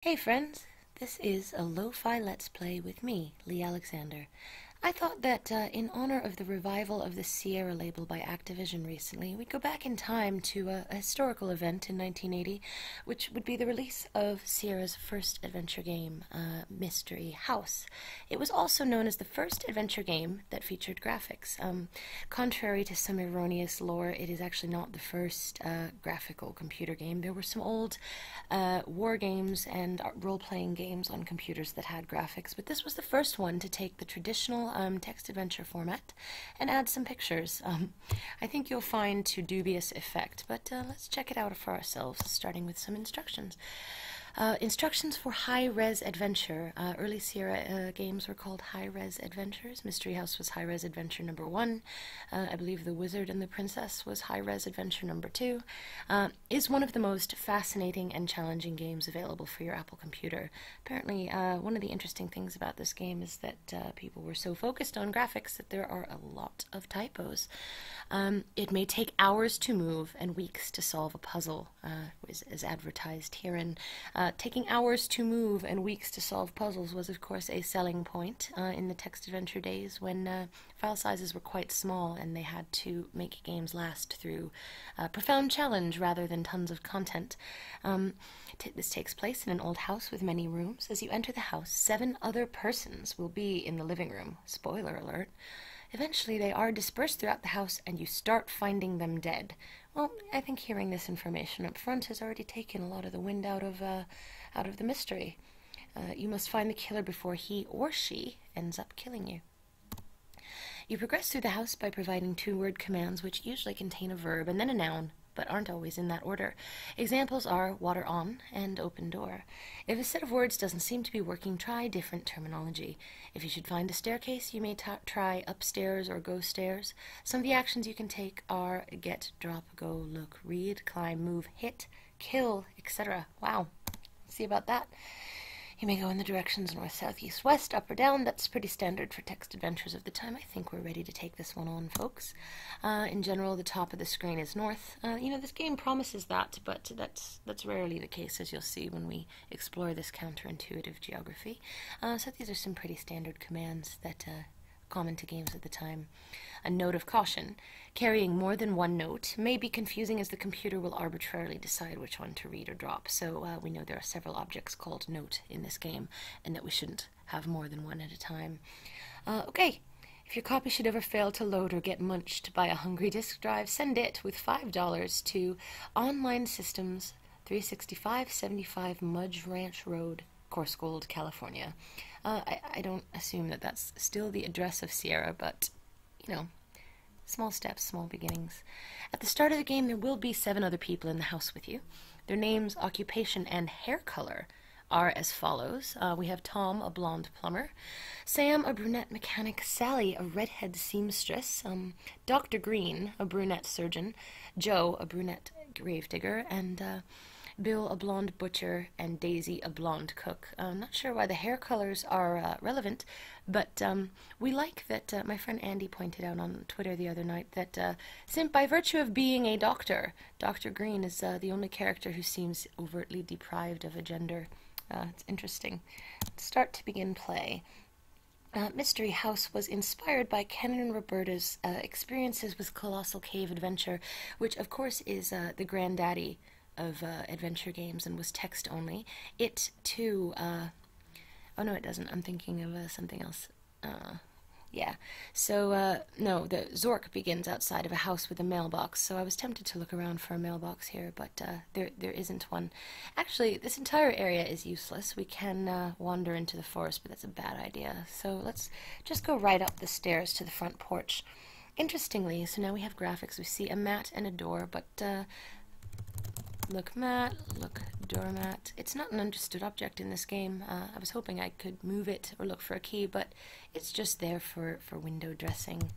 Hey friends, this is a lo-fi let's play with me, Lee Alexander. I thought that in honor of the revival of the Sierra label by Activision recently, we'd go back in time to a historical event in 1980, which would be the release of Sierra's first adventure game, Mystery House. It was also known as the first adventure game that featured graphics. Contrary to some erroneous lore, it is actually not the first graphical computer game. There were some old war games and role-playing games on computers that had graphics, but this was the first one to take the traditional text adventure format and add some pictures. I think you'll find to dubious effect, but let's check it out for ourselves, starting with some instructions. Instructions for high-res adventure. Early Sierra games were called high-res adventures. Mystery House was high-res adventure number 1. I believe The Wizard and the Princess was high-res adventure number 2. Is one of the most fascinating and challenging games available for your Apple computer. Apparently, one of the interesting things about this game is that people were so focused on graphics that there are a lot of typos. It may take hours to move and weeks to solve a puzzle, as advertised herein. Taking hours to move and weeks to solve puzzles was, of course, a selling point in the text adventure days when file sizes were quite small and they had to make games last through profound challenge rather than tons of content. This takes place in an old house with many rooms. As you enter the house, 7 other persons will be in the living room. Spoiler alert. Eventually, they are dispersed throughout the house, and you start finding them dead. Well, I think hearing this information up front has already taken a lot of the wind out of the mystery. You must find the killer before he or she ends up killing you. You progress through the house by providing 2-word commands, which usually contain a verb and then a noun, but aren't always in that order. Examples are water on and open door. If a set of words doesn't seem to be working, try different terminology. If you should find a staircase, you may try upstairs or go stairs. Some of the actions you can take are get, drop, go, look, read, climb, move, hit, kill, etc. Wow, see about that. You may go in the directions north, south, east, west, up or down. That's pretty standard for text adventures of the time. I think we're ready to take this one on, folks. In general, the top of the screen is north. This game promises that, but that's rarely the case, as you'll see when we explore this counterintuitive geography. So these are some pretty standard commands that common to games at the time. A note of caution. Carrying more than one note may be confusing as the computer will arbitrarily decide which one to read or drop. So we know there are several objects called note in this game and that we shouldn't have more than one at a time. Okay, if your copy should ever fail to load or get munched by a hungry disk drive, send it with $5 to Online Systems, 36575 Mudge Ranch Road, Coarsegold, California. I don't assume that that's still the address of Sierra, but, small steps, small beginnings. At the start of the game, there will be 7 other people in the house with you. Their names, occupation, and hair color are as follows. We have Tom, a blonde plumber, Sam, a brunette mechanic, Sally, a redhead seamstress, Dr. Green, a brunette surgeon, Joe, a brunette gravedigger, and Bill, a blonde butcher, and Daisy, a blonde cook. Not sure why the hair colors are relevant, but we like that my friend Andy pointed out on Twitter the other night that by virtue of being a doctor, Dr. Green is the only character who seems overtly deprived of a gender. It's interesting. Start to begin play. Mystery House was inspired by Ken and Roberta's experiences with Colossal Cave Adventure, which of course is the granddaddy of adventure games and was text only. It too, oh no it doesn't, I'm thinking of something else. Yeah, so no, the Zork begins outside of a house with a mailbox, so I was tempted to look around for a mailbox here, but there isn't one. Actually, this entire area is useless. We can wander into the forest, but that's a bad idea. So let's just go right up the stairs to the front porch. Interestingly, so now we have graphics. We see a mat and a door, but look mat, look doormat. It's not an understood object in this game. I was hoping I could move it or look for a key, but it's just there for window dressing.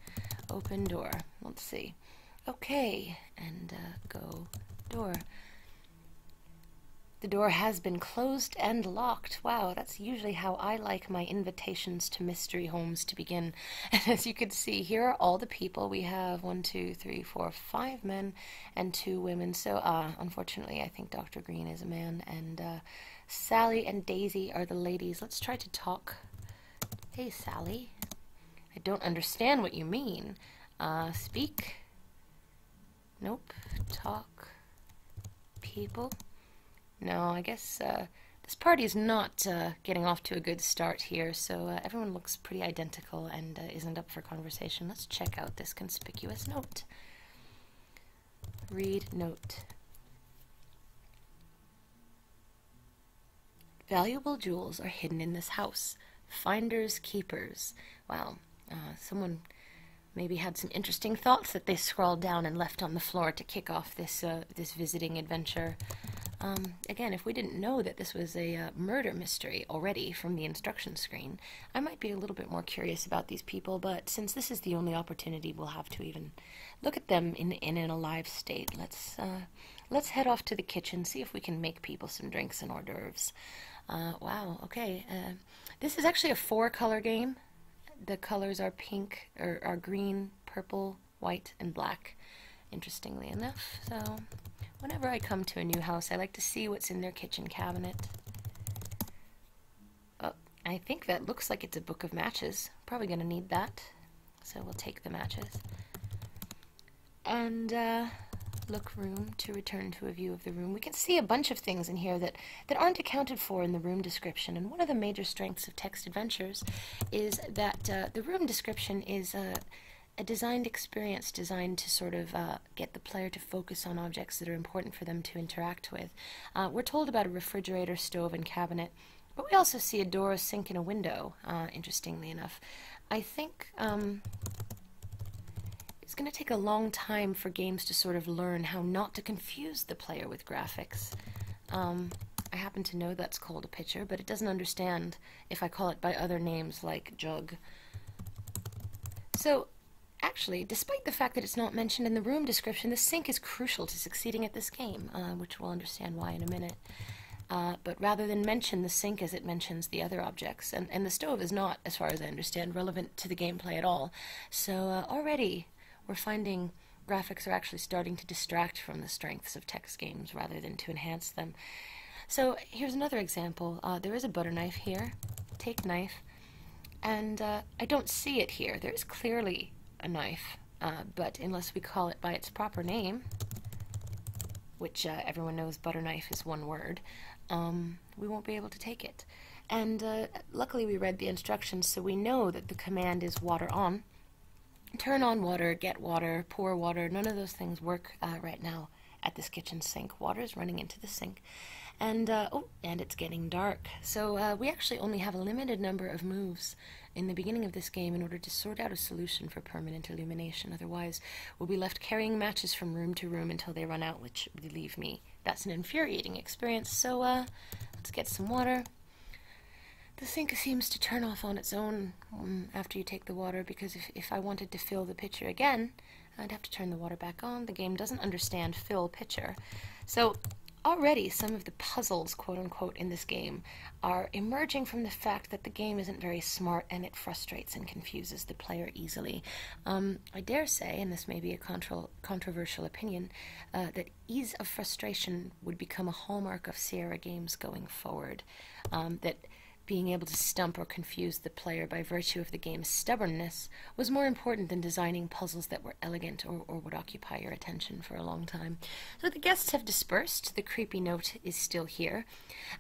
Open door. Let's see. Okay, and go door. The door has been closed and locked. Wow, that's usually how I like my invitations to mystery homes to begin. And as you can see, here are all the people. We have 1, 2, 3, 4, 5 men and 2 women. So, unfortunately, I think Dr. Green is a man, and Sally and Daisy are the ladies. Let's try to talk. Hey, Sally. I don't understand what you mean. Speak? Nope. Talk? People? No, I guess this party is not getting off to a good start here, so everyone looks pretty identical and isn't up for conversation. Let's check out this conspicuous note. Read note. Valuable jewels are hidden in this house. Finders keepers. Wow. Someone maybe had some interesting thoughts that they scrawled down and left on the floor to kick off this this visiting adventure. Again, if we didn't know that this was a murder mystery already from the instruction screen, I might be a little bit more curious about these people, but since this is the only opportunity we'll have to even look at them in an alive state, let's head off to the kitchen, see if we can make people some drinks and hors d'oeuvres. Wow, okay. This is actually a 4-color game. The colors are pink, or are green, purple, white, and black, interestingly enough. So whenever I come to a new house, I like to see what's in their kitchen cabinet. Oh, I think that looks like it's a book of matches. Probably going to need that. So we'll take the matches. And look room to return to a view of the room. We can see a bunch of things in here that aren't accounted for in the room description. And one of the major strengths of text adventures is that the room description is a designed experience designed to sort of get the player to focus on objects that are important for them to interact with. We're told about a refrigerator, stove, and cabinet, but we also see a door, a sink, and a window, interestingly enough. I think it's going to take a long time for games to sort of learn how not to confuse the player with graphics. I happen to know that's called a pitcher, but it doesn't understand if I call it by other names like jug. So, actually, despite the fact that it's not mentioned in the room description, the sink is crucial to succeeding at this game, which we'll understand why in a minute. But rather than mention the sink as it mentions the other objects, and the stove is not, as far as I understand, relevant to the gameplay at all. So already we're finding graphics are actually starting to distract from the strengths of text games rather than to enhance them. So here's another example. There is a butter knife here. Take knife. And I don't see it here. There is clearly a knife, but unless we call it by its proper name, which everyone knows butter knife is one word, we won't be able to take it. And luckily we read the instructions, so we know that the command is water on. Turn on water, get water, pour water. None of those things work right now at this kitchen sink. Water is running into the sink. And, and it's getting dark. So we actually only have a limited number of moves in the beginning of this game in order to sort out a solution for permanent illumination. Otherwise, we'll be left carrying matches from room to room until they run out, which, believe me, that's an infuriating experience. So let's get some water. The sink seems to turn off on its own after you take the water, because if I wanted to fill the pitcher again, I'd have to turn the water back on. The game doesn't understand fill pitcher. So already some of the puzzles, quote-unquote, in this game are emerging from the fact that the game isn't very smart and it frustrates and confuses the player easily. I dare say, and this may be a controversial opinion, that ease of frustration would become a hallmark of Sierra games going forward. That being able to stump or confuse the player by virtue of the game's stubbornness was more important than designing puzzles that were elegant or would occupy your attention for a long time. So the guests have dispersed. The creepy note is still here.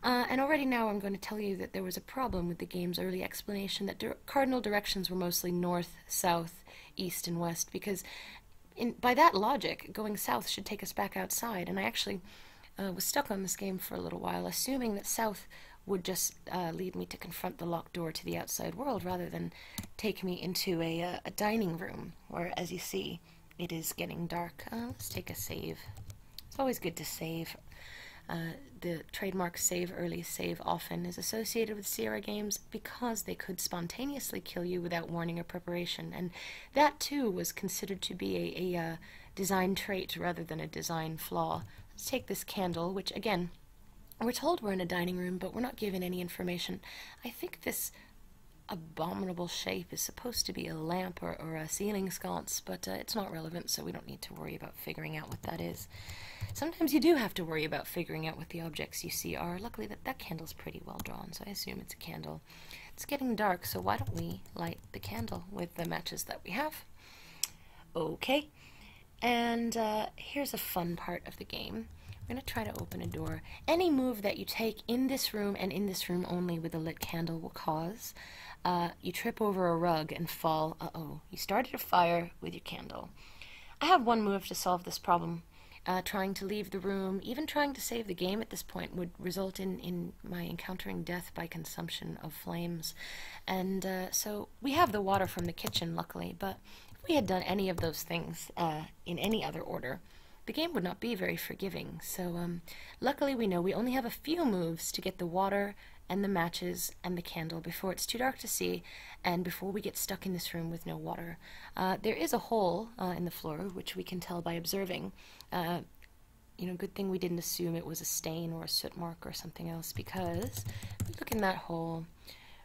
And already now I'm going to tell you that there was a problem with the game's early explanation that cardinal directions were mostly north, south, east, and west, because by that logic, going south should take us back outside. And I actually was stuck on this game for a little while, assuming that south would just lead me to confront the locked door to the outside world rather than take me into a dining room where, as you see, it is getting dark. Let's take a save. It's always good to save. The trademark save early, save often is associated with Sierra games because they could spontaneously kill you without warning or preparation, and that too was considered to be a design trait rather than a design flaw. Let's take this candle, which again, we're told we're in a dining room, but we're not given any information. I think this abominable shape is supposed to be a lamp or a ceiling sconce, but it's not relevant, so we don't need to worry about figuring out what that is. Sometimes you do have to worry about figuring out what the objects you see are. Luckily, that candle's pretty well drawn, so I assume it's a candle. It's getting dark, so why don't we light the candle with the matches that we have? Okay, and here's a fun part of the game. We're going to try to open a door. Any move that you take in this room and in this room only with a lit candle will cause you trip over a rug and fall. Uh-oh, you started a fire with your candle. I have one move to solve this problem. Trying to leave the room, even trying to save the game at this point, would result in my encountering death by consumption of flames. And so we have the water from the kitchen, luckily, but if we had done any of those things in any other order, the game would not be very forgiving. So luckily we know we only have a few moves to get the water and the matches and the candle before it's too dark to see and before we get stuck in this room with no water. There is a hole in the floor, which we can tell by observing. Good thing we didn't assume it was a stain or a soot mark or something else, because if we look in that hole,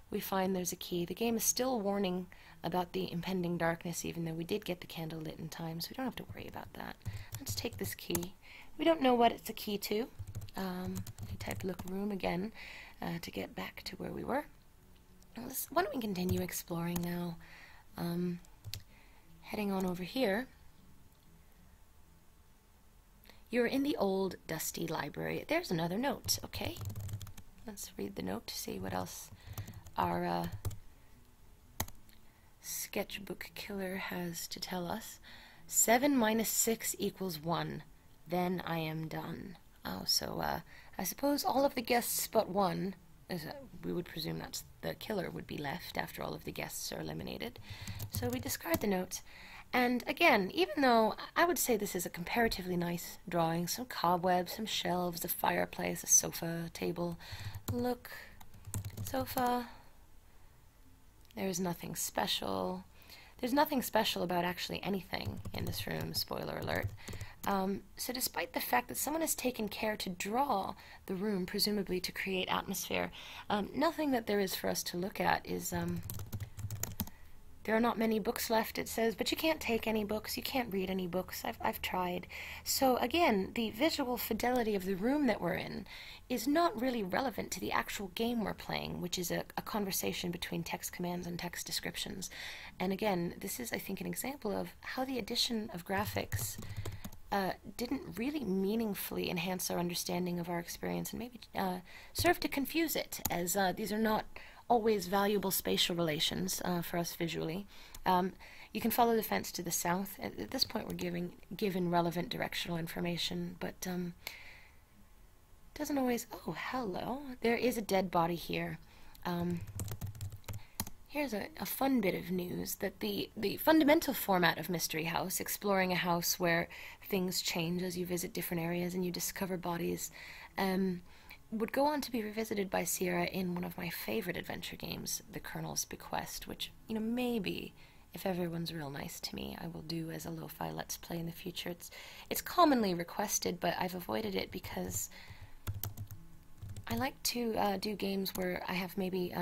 we find there's a key. The game is still warning about the impending darkness, even though we did get the candle lit in time, so we don't have to worry about that. Let's take this key. We don't know what it's a key to. We type look room again to get back to where we were. Why don't we continue exploring now? Heading on over here. You're in the old, dusty library. There's another note, okay? Let's read the note to see what else our sketchbook killer has to tell us. 7 minus 6 equals 1. Then I am done. Oh, so I suppose all of the guests but one, we would presume that's the killer, would be left after all of the guests are eliminated. So we discard the note. And again, even though I would say this is a comparatively nice drawing, some cobwebs, some shelves, a fireplace, a sofa, table. Look, sofa. There's nothing special. There's nothing special about actually anything in this room, spoiler alert. So despite the fact that someone has taken care to draw the room, presumably to create atmosphere, nothing that there is for us to look at is... There are not many books left, it says, but you can't take any books, you can't read any books. I've tried. So again, the visual fidelity of the room that we're in is not really relevant to the actual game we're playing, which is a conversation between text commands and text descriptions. And again, this is, I think, an example of how the addition of graphics didn't really meaningfully enhance our understanding of our experience, and maybe serve to confuse it, as these are not always valuable spatial relations for us visually. You can follow the fence to the south. At this point we're given relevant directional information, but doesn't always... Oh, hello. There is a dead body here. Here's a fun bit of news, that the fundamental format of Mystery House, exploring a house where things change as you visit different areas and you discover bodies, would go on to be revisited by Sierra in one of my favorite adventure games, The Colonel's Bequest, which, maybe, if everyone's real nice to me, I will do as a lo-fi Let's Play in the future. It's commonly requested, but I've avoided it because I like to do games where I have maybe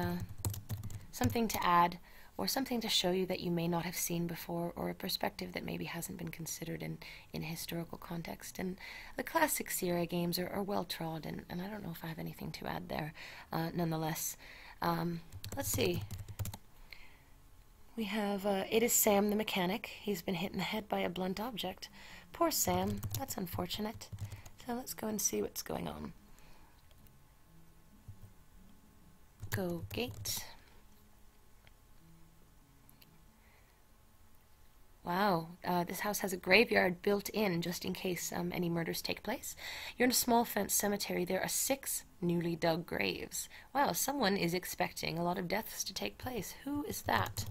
something to add, or something to show you that you may not have seen before, or a perspective that maybe hasn't been considered in historical context. And the classic Sierra games are well-trod, and I don't know if I have anything to add there. Nonetheless, let's see. We have, it is Sam the mechanic. He's been hit in the head by a blunt object. Poor Sam, that's unfortunate. So let's go and see what's going on. Go gate. Wow, this house has a graveyard built in just in case any murders take place. You're in a small fenced cemetery. There are 6 newly dug graves. Wow, someone is expecting a lot of deaths to take place. Who is that?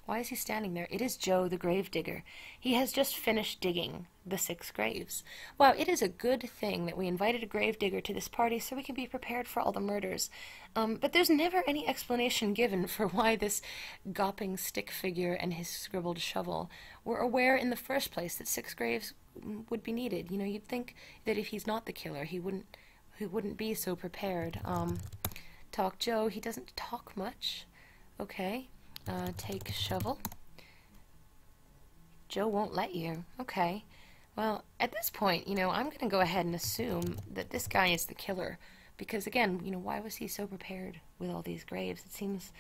Why is he standing there? It is Joe, the grave digger. He has just finished digging the 6 graves. Wow, it is a good thing that we invited a grave digger to this party so we can be prepared for all the murders. But there's never any explanation given for why this gawping stick figure and his scribbled shovel were aware in the first place that 6 graves would be needed. You'd think that if he's not the killer, he wouldn't be so prepared. Talk Joe, he doesn't talk much. Okay. Take shovel. Joe won't let you. Okay. Well, at this point, I'm going to go ahead and assume that this guy is the killer. Because, again, why was he so prepared with all these graves? It seems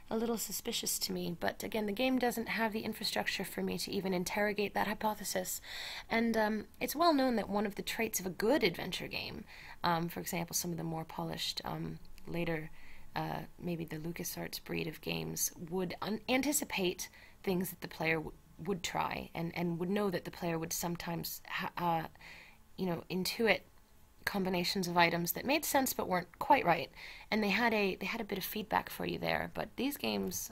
a little suspicious to me. But, again, the game doesn't have the infrastructure for me to even interrogate that hypothesis. And it's well known that one of the traits of a good adventure game, for example, some of the more polished later, maybe the LucasArts breed of games, would anticipate things that the player would try and would know that the player would sometimes intuit combinations of items that made sense but weren't quite right, and they had a bit of feedback for you there. But these games,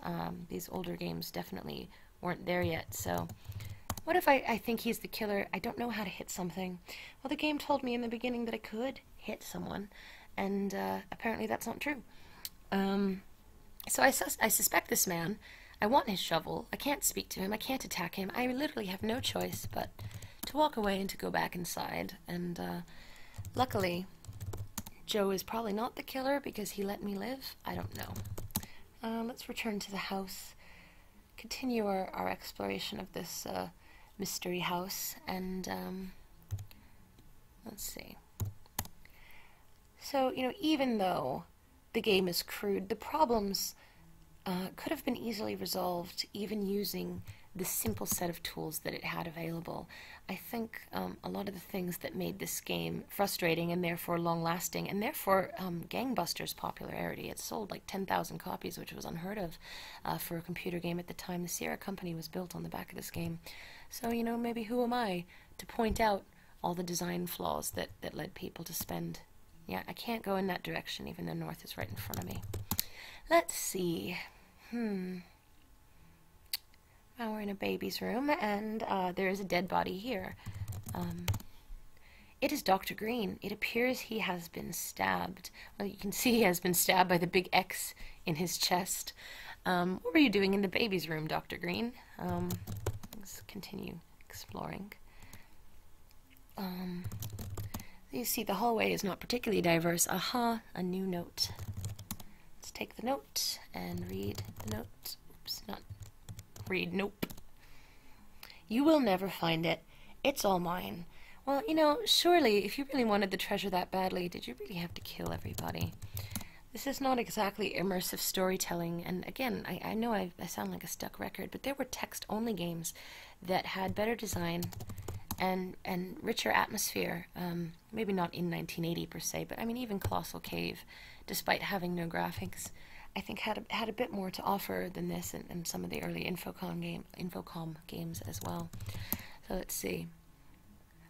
these older games, definitely weren't there yet. So what if I think he's the killer? I don't know how to hit something. Well, the game told me in the beginning that I could hit someone, and apparently that's not true. So I suspect this man. I want his shovel. I can't speak to him. I can't attack him. I literally have no choice but to walk away and to go back inside. And luckily, Joe is probably not the killer because he let me live. I don't know. Let's return to the house. Continue our exploration of this mystery house. And let's see. So, even though the game is crude, the problems could have been easily resolved even using the simple set of tools that it had available. I think a lot of the things that made this game frustrating and therefore long-lasting and therefore gangbusters popularity. It sold like 10,000 copies, which was unheard of for a computer game at the time. The Sierra Company was built on the back of this game. So, maybe who am I to point out all the design flaws that led people to spend. Yeah, I can't go in that direction even though North is right in front of me. Let's see. Now we're in a baby's room, and there is a dead body here. It is Dr. Green. It appears he has been stabbed. Well, you can see he has been stabbed by the big X in his chest. What were you doing in the baby's room, Dr. Green? Let's continue exploring. You see, the hallway is not particularly diverse. Aha, a new note. Let's take the note and read the note. Oops, not read, nope. You will never find it. It's all mine. Well, surely, if you really wanted the treasure that badly, did you really have to kill everybody? This is not exactly immersive storytelling, and again, I know I sound like a stuck record, but there were text-only games that had better design and richer atmosphere. Maybe not in 1980 per se, but I mean even Colossal Cave, despite having no graphics, I think had a bit more to offer than this, and some of the early Infocom games as well. So let's see.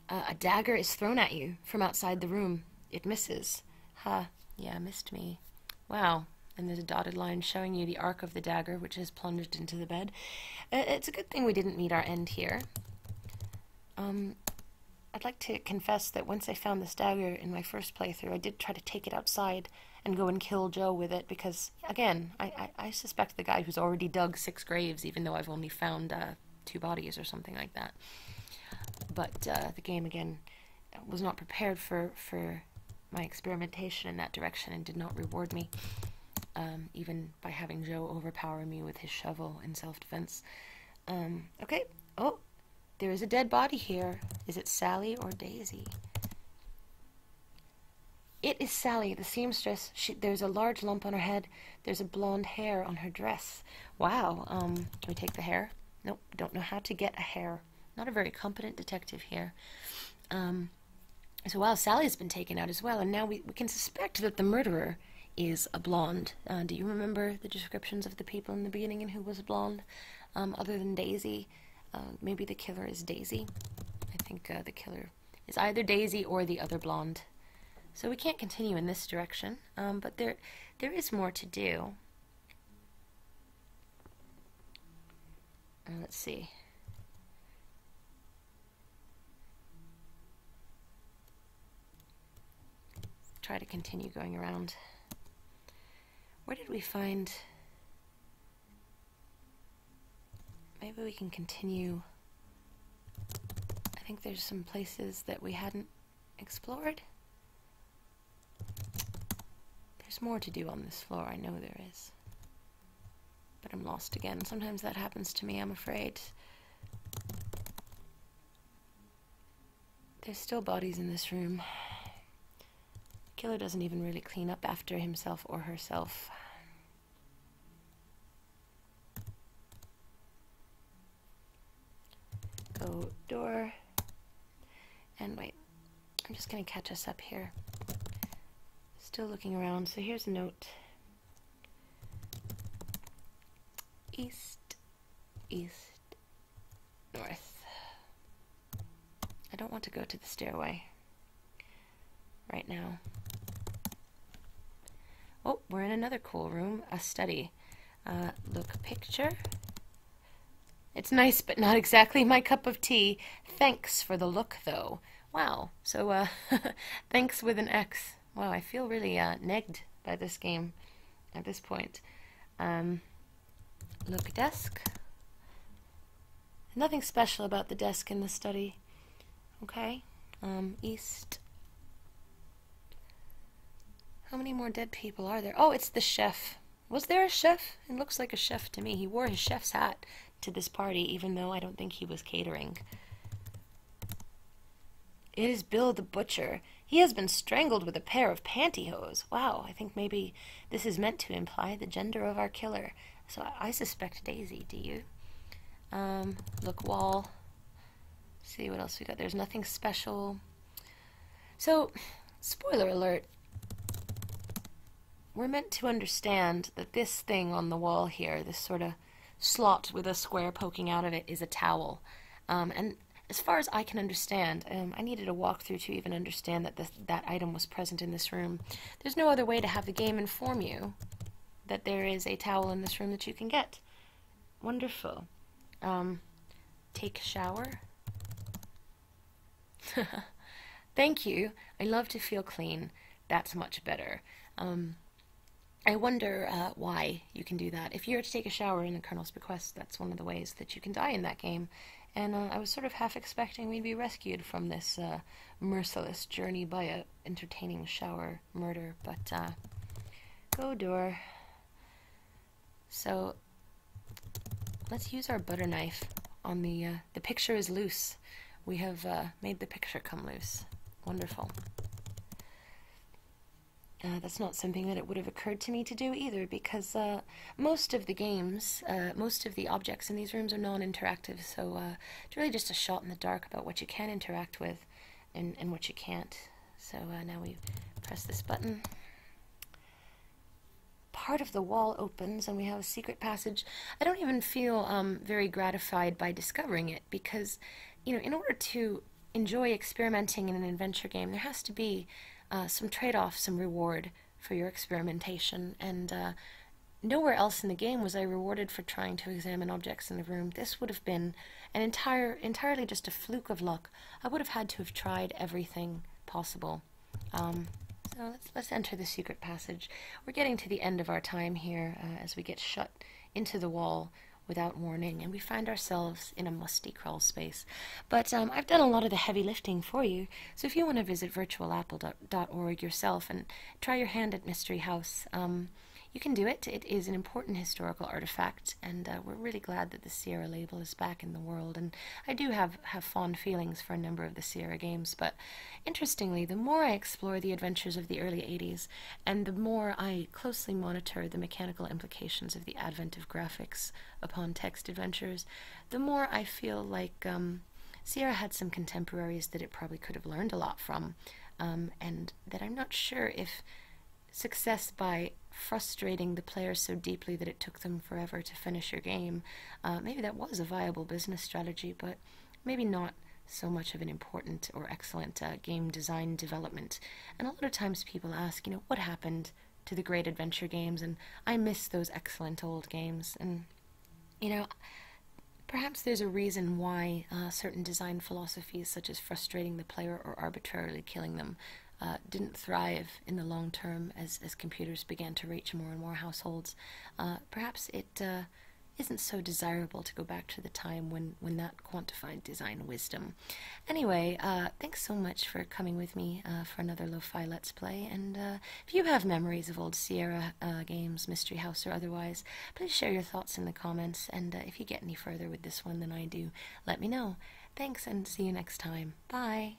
A dagger is thrown at you from outside the room. It misses. Yeah, missed me. Wow. And there's a dotted line showing you the arc of the dagger, which has plunged into the bed. It's a good thing we didn't meet our end here. I'd like to confess that once I found this dagger in my first playthrough, I did try to take it outside and go and kill Joe with it because, again, I suspect the guy who's already dug 6 graves, even though I've only found 2 bodies or something like that. But the game, again, was not prepared for my experimentation in that direction and did not reward me, even by having Joe overpower me with his shovel in self-defense. Okay. Oh, there is a dead body here. Is it Sally or Daisy? It is Sally, the seamstress. There's a large lump on her head. There's a blonde hair on her dress. Wow. Can we take the hair? Nope, don't know how to get a hair. Not a very competent detective here. So wow, Sally's been taken out as well, and now we can suspect that the murderer is a blonde. Do you remember the descriptions of the people in the beginning and who was a blonde? Other than Daisy, maybe the killer is Daisy. I think the killer is either Daisy or the other blonde. So we can't continue in this direction, but there is more to do. Let's see. Try to continue going around. Where did we find... Maybe we can continue. I think there's some places that we hadn't explored. There's more to do on this floor, I know there is. but I'm lost again. Sometimes that happens to me, I'm afraid. There's still bodies in this room. Killer doesn't even really clean up after himself or herself. Go door. And wait, I'm just going to catch us up here. Still looking around, so here's a note. East, east, north. I don't want to go to the stairway right now. Oh, we're in another cool room, a study. Look, picture. It's nice, but not exactly my cup of tea. Thanks for the look, though. Wow, so, thanks with an X. Wow, I feel really, negged by this game at this point. Look, desk. Nothing special about the desk in the study. Okay, east. How many more dead people are there? Oh, it's the chef. Was there a chef? It looks like a chef to me. He wore his chef's hat to this party, even though I don't think he was catering. It is Bill the Butcher. He has been strangled with a pair of pantyhose. Wow, I think maybe this is meant to imply the gender of our killer. So I suspect Daisy, do you? Look, wall. See what else we got. There's nothing special. So, spoiler alert. We're meant to understand that this thing on the wall here, this sort of slot with a square poking out of it, is a towel. And as far as I can understand, I needed a walkthrough to even understand that that item was present in this room. There's no other way to have the game inform you that there is a towel in this room that you can get. Wonderful. Take a shower. Thank you. I love to feel clean. That's much better. I wonder why you can do that. If you're to take a shower in the Colonel's Bequest, that's one of the ways that you can die in that game. And I was sort of half expecting we'd be rescued from this merciless journey by a entertaining shower murder, but go door. So let's use our butter knife on the picture is loose. We have made the picture come loose. Wonderful. That's not something that it would have occurred to me to do either, because most of the games, most of the objects in these rooms are non-interactive, so it's really just a shot in the dark about what you can interact with and what you can't. So now we press this button. Part of the wall opens and we have a secret passage. I don't even feel very gratified by discovering it, because, you know, in order to enjoy experimenting in an adventure game, there has to be some trade-off, some reward for your experimentation, and nowhere else in the game was I rewarded for trying to examine objects in the room. This would have been an entirely just a fluke of luck. I would have had to have tried everything possible. So let's enter the secret passage. We're getting to the end of our time here as we get shut into the wall without warning, and we find ourselves in a musty crawl space. But I've done a lot of the heavy lifting for you, so if you want to visit virtualapple.org yourself and try your hand at Mystery House, you can do it. It is an important historical artifact, and we're really glad that the Sierra label is back in the world, and I do have fond feelings for a number of the Sierra games, but interestingly, the more I explore the adventures of the early 80s, and the more I closely monitor the mechanical implications of the advent of graphics upon text adventures, the more I feel like Sierra had some contemporaries that it probably could have learned a lot from, and that I'm not sure if success by frustrating the player so deeply that it took them forever to finish your game, maybe that was a viable business strategy, but maybe not so much of an important or excellent game design development. And a lot of times people ask, you know, what happened to the great adventure games? And I miss those excellent old games. And, you know, perhaps there's a reason why certain design philosophies, such as frustrating the player or arbitrarily killing them, didn't thrive in the long term as computers began to reach more and more households. Perhaps it isn't so desirable to go back to the time when that quantified design wisdom. Anyway, thanks so much for coming with me for another Lo-Fi Let's Play, and if you have memories of old Sierra games, Mystery House or otherwise, please share your thoughts in the comments, and if you get any further with this one than I do, let me know. Thanks, and see you next time. Bye!